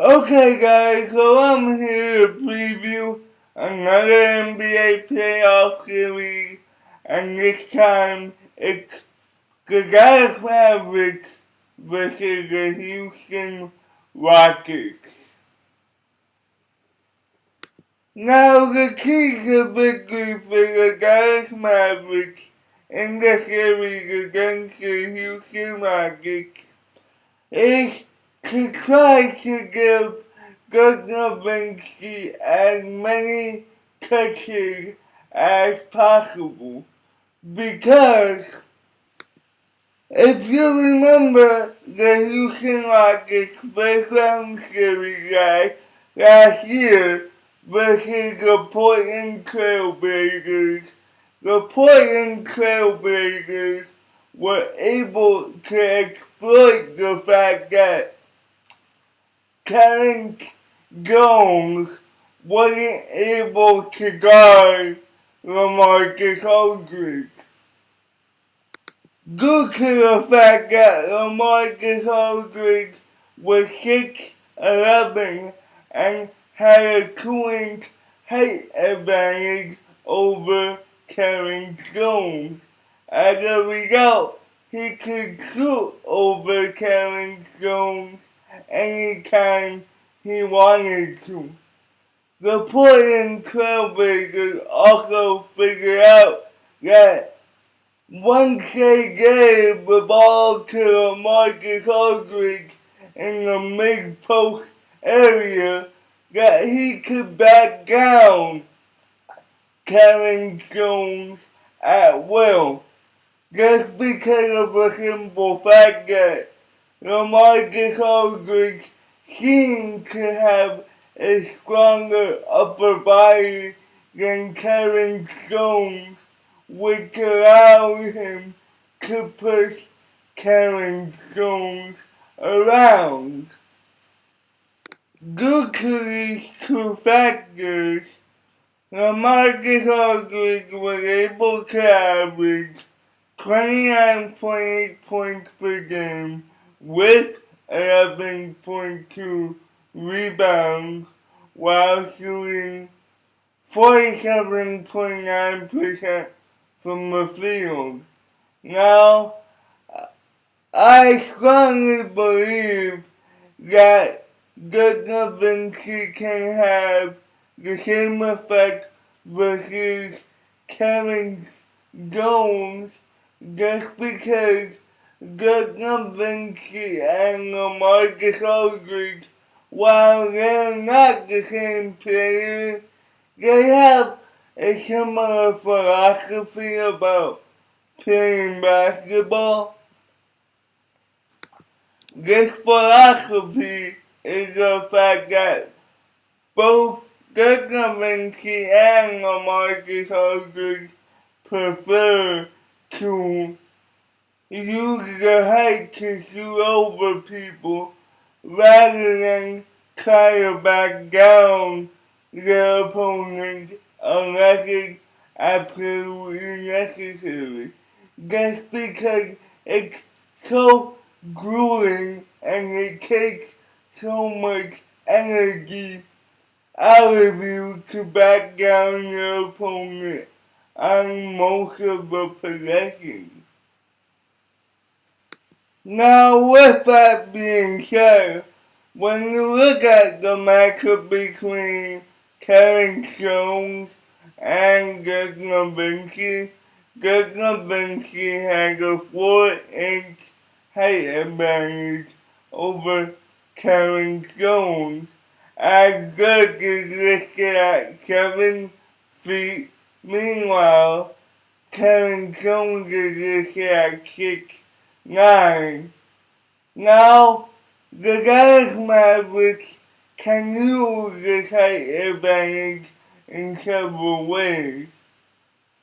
Okay guys, so I'm here to preview another NBA playoff series, and this time it's the Dallas Mavericks versus the Houston Rockets. Now the key to victory for the Dallas Mavericks in the series against the Houston Rockets is to try to give Dirk as many touches as possible. Because if you remember the Houston Rockets first round series last year versus the Portland Trailblazers, the Portland Trailblazers were able to exploit the fact that Karen Jones wasn't able to guard LaMarcus Aldridge. Due to the fact that LaMarcus Aldridge was 6'11" and had a 2-inch height advantage over Karen Jones. As a result, he could shoot over Karen Jones anytime he wanted to. The Portland Trailblazers also figured out that once they gave the ball to Marcus Aldridge in the mid-post area, that he could back down Karen Jones at will. Just because of the simple fact that LaMarcus Aldridge seemed to have a stronger upper body than Karen Jones, which allowed him to push Karen Jones around. Due to these two factors, LaMarcus Aldridge was able to average 29.8 points per game with 11.2 rebounds while shooting 47.9% from the field. Now, I strongly believe that Dirk can have the same effect versus Kevin Jones just because Dirk and LaMarcus Aldridge, while they're not the same player, they have a similar philosophy about playing basketball. This philosophy is the fact that both Dirk Nowitzki and LaMarcus Aldridge prefer to use their height to shoot over people rather than try to back down their opponent unless it's absolutely necessary. Just because it's so grueling and it takes so much energy out of you to back down your opponent on most of the possessions. Now, with that being said, when you look at the matchup between Karen Jones and Dirk Nowitzki, Dirk Nowitzki has a 4-inch height advantage over Karen Jones, as Dirk is listed at 7 feet. Meanwhile, Karen Jones is listed at 6'9". Now, the Dallas Mavericks can use this height advantage in several ways.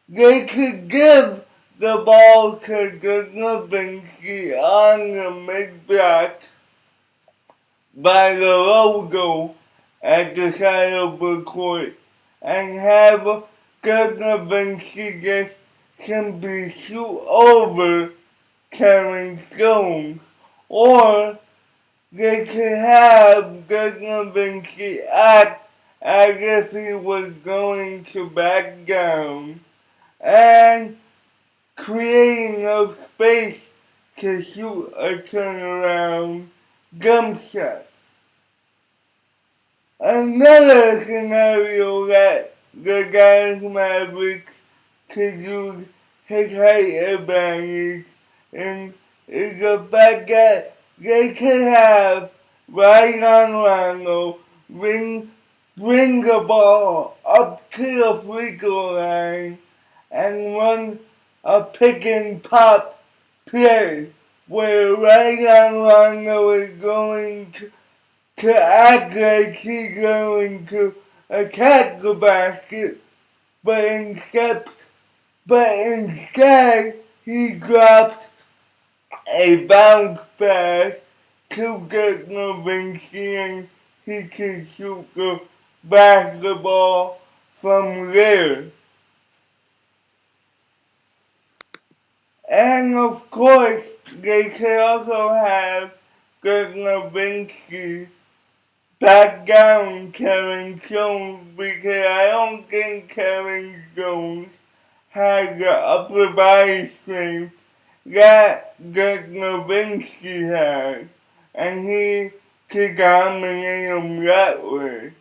They could give the ball to Dirk Nowitzki on the mid-block by the logo at the side of the court and have Dirk Nowitzki just simply shoot over Karen Jones. Or they could have Dirk Nowitzki act as if he was going to back down and creating enough space to shoot a turnaround jump shot. Another scenario that the Dallas Mavericks could use his height advantage in is the fact that they could have Ryan Rondo bring the ball up to the free throw line and run a pick and pop play where Ryan Rondo is going to act like he's going to attack the basket, but instead he drops a bounce pass to get Nowitzki and he can shoot the basketball from there. And of course, they could also have Dirk Nowitzki back down Kevin Jones because I don't think Kevin Jones has the upper body strength that Dirk Nowitzki has, and he could dominate him that way.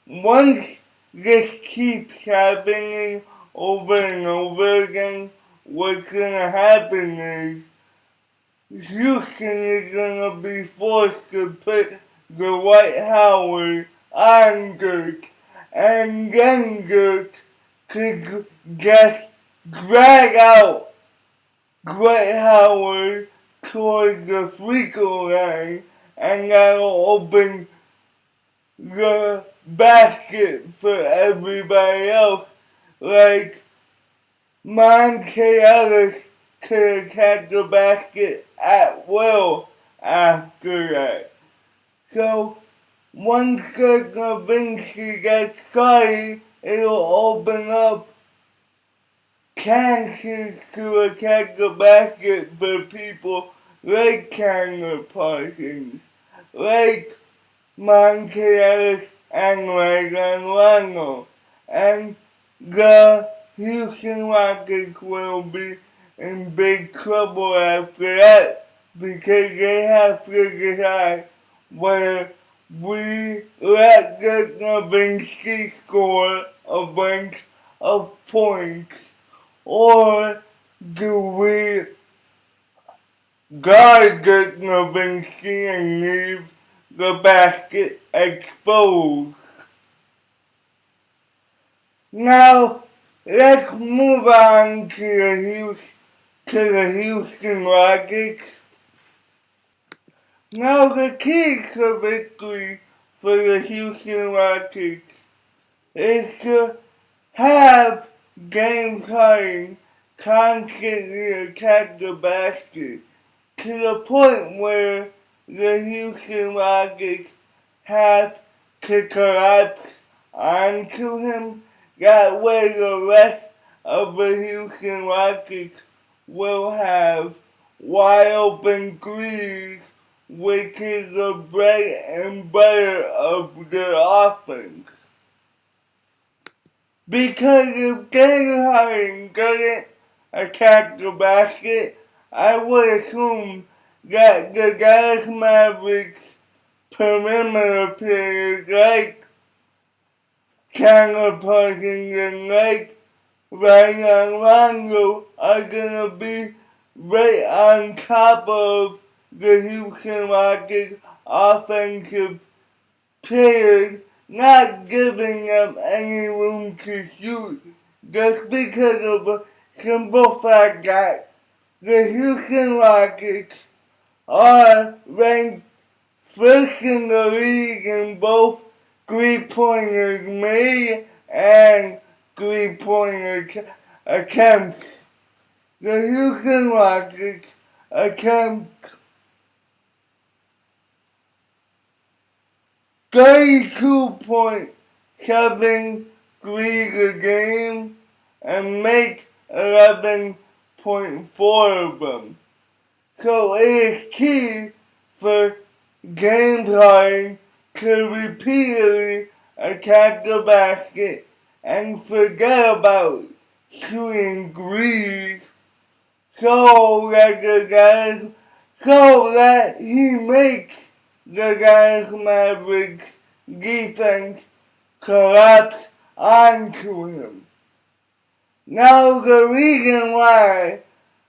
Once this keeps happening over and over again, what's gonna happen is Houston is gonna be forced to put the White Howard on Dirk, and then Dirk could just drag out Dwight Howard towards the free throw line, and that'll open the basket for everybody else. Like Monte Ellis could attack the basket at will after that. So once Dirk Nowitzki gets started, it'll open up chances to attack the basket for people like Chandler Parsons, like Monte Ellis and Ryan Rondo. And the Houston Rockets will be in big trouble after that because they have to decide whether we let Dirk Nowitzki score a bunch of points or do we guard Dirk Nowitzki and leave the basket exposed? Now, let's move on to the Houston Rockets. Now, the key to victory for the Houston Rockets is to have James Harden constantly attack the basket to the point where the Houston Rockets have to collapse onto him. That way the rest of the Houston Rockets will have wide open threes, which is the bread and butter of their offense. Because if James Harden doesn't attack the basket, I would assume that the Dallas Mavericks perimeter players like Chandler Parsons and like Ryan Rondo are gonna be right on top of the Houston Rockets offensive players, not giving them any room to shoot just because of a simple fact that the Houston Rockets are ranked first in the league in both three-pointers made and three-pointer attempts. The Houston Rockets attempt 32.7 threes a game and make 11.4 of them. So it is key for game time could repeatedly attack the basket and forget about shooting threes so that he makes the Dallas Mavericks defense collapse onto him. Now the reason why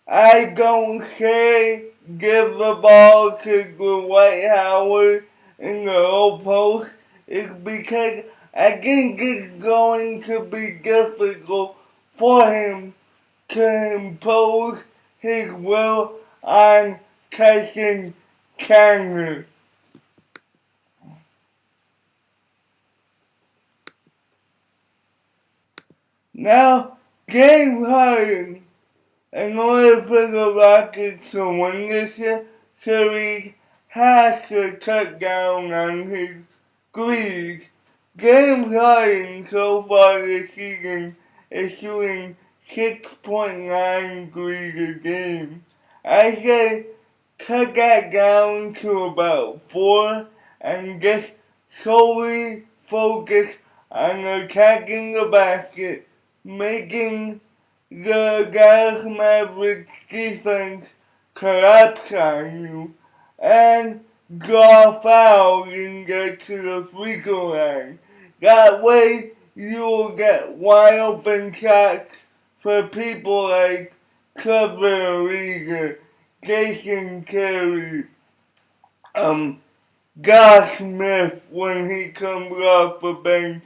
I don't say give the ball to Dwight Howard in the low post is because I think it's going to be difficult for him to impose his will on Tyson Chandler. Now, James Harden, in order for the Rockets to win this series, has to cut down on his threes. James Harden so far this season is shooting 6.9 threes a game. I say cut that down to about 4 and just solely focus on attacking the basket, making the Dallas Mavericks defense collapse on you, and draw fouls and get to the free throw line. That way, you will get wide open shots for people like Trevor Ariza, Jason Terry, Josh Smith when he comes off the bench,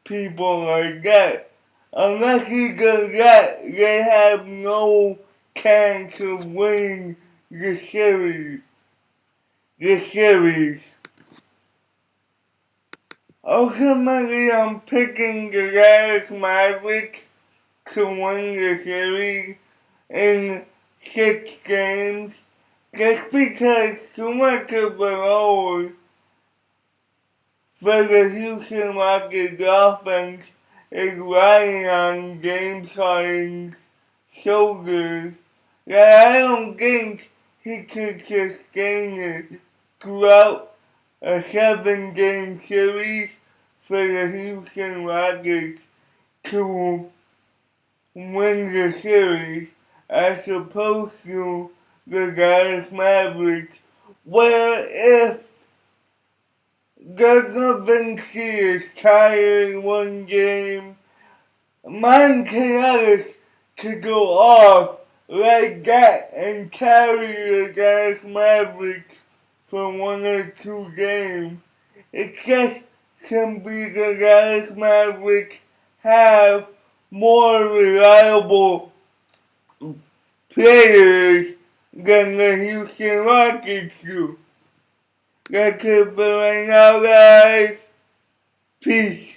people like that. Unless he does that, they have no chance of winning the series. Ultimately, I'm picking the Dallas Mavericks to win the series in 6 games just because too much of the load for the Houston Rockets offense is riding on James Harden's shoulders that I don't think he could sustain it throughout a 7-game series for the Houston Rockets to win the series as opposed to the Dallas Mavericks, where if Dirk is tired in one game, Monte could go off like that and carry the Dallas Mavericks for 1 or 2 games. It just can be the Dallas Mavericks have more reliable players than the Houston Rockets do. That's it for right now, guys. Peace.